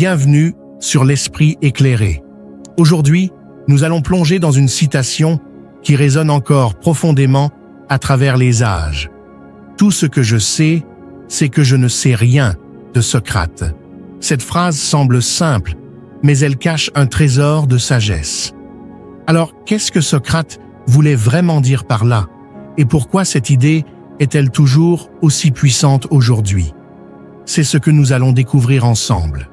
Bienvenue sur l'Esprit éclairé. Aujourd'hui, nous allons plonger dans une citation qui résonne encore profondément à travers les âges. Tout ce que je sais, c'est que je ne sais rien, de Socrate. Cette phrase semble simple, mais elle cache un trésor de sagesse. Alors, qu'est-ce que Socrate voulait vraiment dire par là? Et pourquoi cette idée est-elle toujours aussi puissante aujourd'hui? C'est ce que nous allons découvrir ensemble.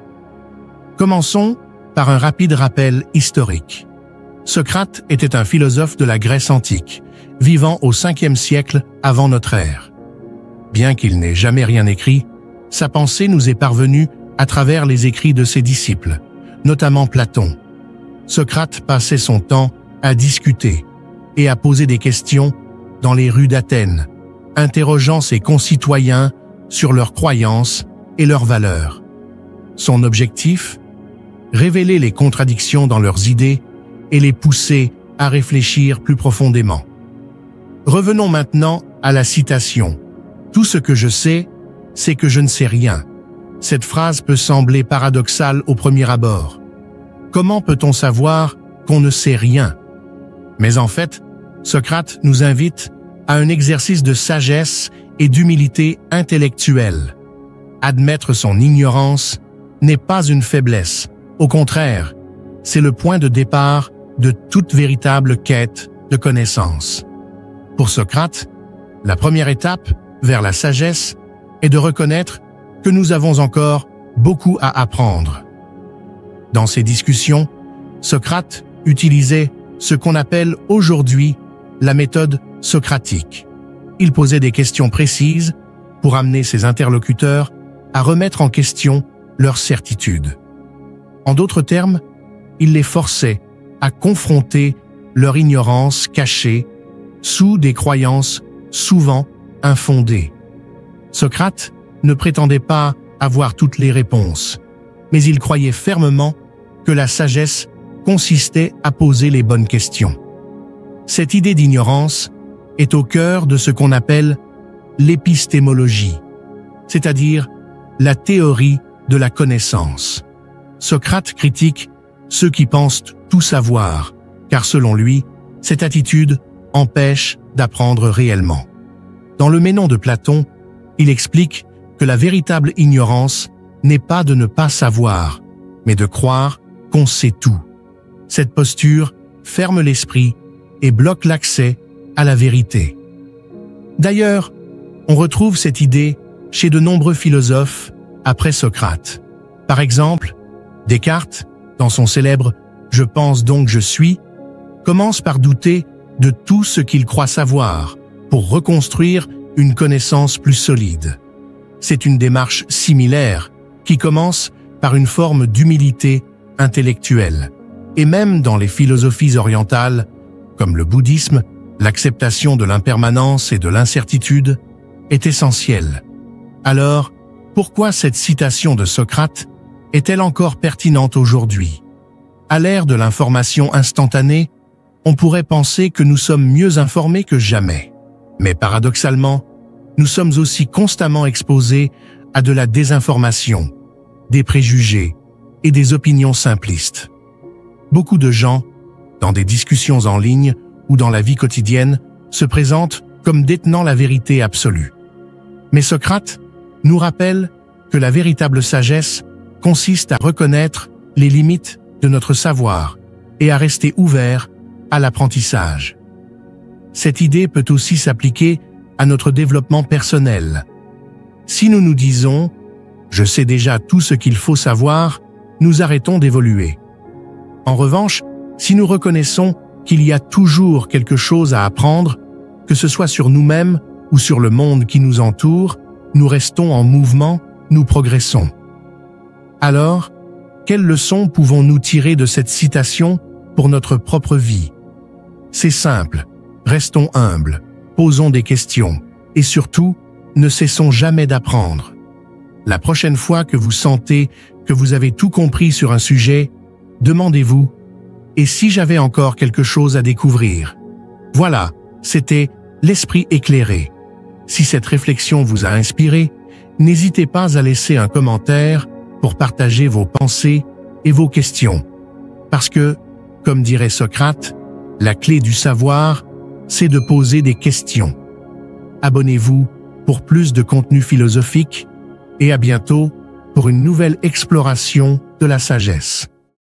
Commençons par un rapide rappel historique. Socrate était un philosophe de la Grèce antique, vivant au 5e siècle avant notre ère. Bien qu'il n'ait jamais rien écrit, sa pensée nous est parvenue à travers les écrits de ses disciples, notamment Platon. Socrate passait son temps à discuter et à poser des questions dans les rues d'Athènes, interrogeant ses concitoyens sur leurs croyances et leurs valeurs. Son objectif? Révéler les contradictions dans leurs idées et les pousser à réfléchir plus profondément. Revenons maintenant à la citation. Tout ce que je sais, c'est que je ne sais rien. Cette phrase peut sembler paradoxale au premier abord. Comment peut-on savoir qu'on ne sait rien? Mais en fait, Socrate nous invite à un exercice de sagesse et d'humilité intellectuelle. Admettre son ignorance n'est pas une faiblesse. Au contraire, c'est le point de départ de toute véritable quête de connaissance. Pour Socrate, la première étape vers la sagesse est de reconnaître que nous avons encore beaucoup à apprendre. Dans ses discussions, Socrate utilisait ce qu'on appelle aujourd'hui la méthode socratique. Il posait des questions précises pour amener ses interlocuteurs à remettre en question leurs certitudes. En d'autres termes, il les forçait à confronter leur ignorance cachée sous des croyances souvent infondées. Socrate ne prétendait pas avoir toutes les réponses, mais il croyait fermement que la sagesse consistait à poser les bonnes questions. Cette idée d'ignorance est au cœur de ce qu'on appelle l'épistémologie, c'est-à-dire la théorie de la connaissance. Socrate critique ceux qui pensent tout savoir, car selon lui, cette attitude empêche d'apprendre réellement. Dans le Ménon de Platon, il explique que la véritable ignorance n'est pas de ne pas savoir, mais de croire qu'on sait tout. Cette posture ferme l'esprit et bloque l'accès à la vérité. D'ailleurs, on retrouve cette idée chez de nombreux philosophes après Socrate. Par exemple, Descartes, dans son célèbre « Je pense donc je suis », commence par douter de tout ce qu'il croit savoir pour reconstruire une connaissance plus solide. C'est une démarche similaire qui commence par une forme d'humilité intellectuelle. Et même dans les philosophies orientales, comme le bouddhisme, l'acceptation de l'impermanence et de l'incertitude est essentielle. Alors, pourquoi cette citation de Socrate est-elle encore pertinente aujourd'hui? À l'ère de l'information instantanée, on pourrait penser que nous sommes mieux informés que jamais. Mais paradoxalement, nous sommes aussi constamment exposés à de la désinformation, des préjugés et des opinions simplistes. Beaucoup de gens, dans des discussions en ligne ou dans la vie quotidienne, se présentent comme détenant la vérité absolue. Mais Socrate nous rappelle que la véritable sagesse consiste à reconnaître les limites de notre savoir et à rester ouvert à l'apprentissage. Cette idée peut aussi s'appliquer à notre développement personnel. Si nous nous disons « je sais déjà tout ce qu'il faut savoir », nous arrêtons d'évoluer. En revanche, si nous reconnaissons qu'il y a toujours quelque chose à apprendre, que ce soit sur nous-mêmes ou sur le monde qui nous entoure, nous restons en mouvement, nous progressons. Alors, quelles leçons pouvons-nous tirer de cette citation pour notre propre vie? C'est simple, restons humbles, posons des questions et surtout, ne cessons jamais d'apprendre. La prochaine fois que vous sentez que vous avez tout compris sur un sujet, demandez-vous « Et si j'avais encore quelque chose à découvrir ?» Voilà, c'était l'Esprit éclairé. Si cette réflexion vous a inspiré, n'hésitez pas à laisser un commentaire pour partager vos pensées et vos questions. Parce que, comme dirait Socrate, la clé du savoir, c'est de poser des questions. Abonnez-vous pour plus de contenu philosophique et à bientôt pour une nouvelle exploration de la sagesse.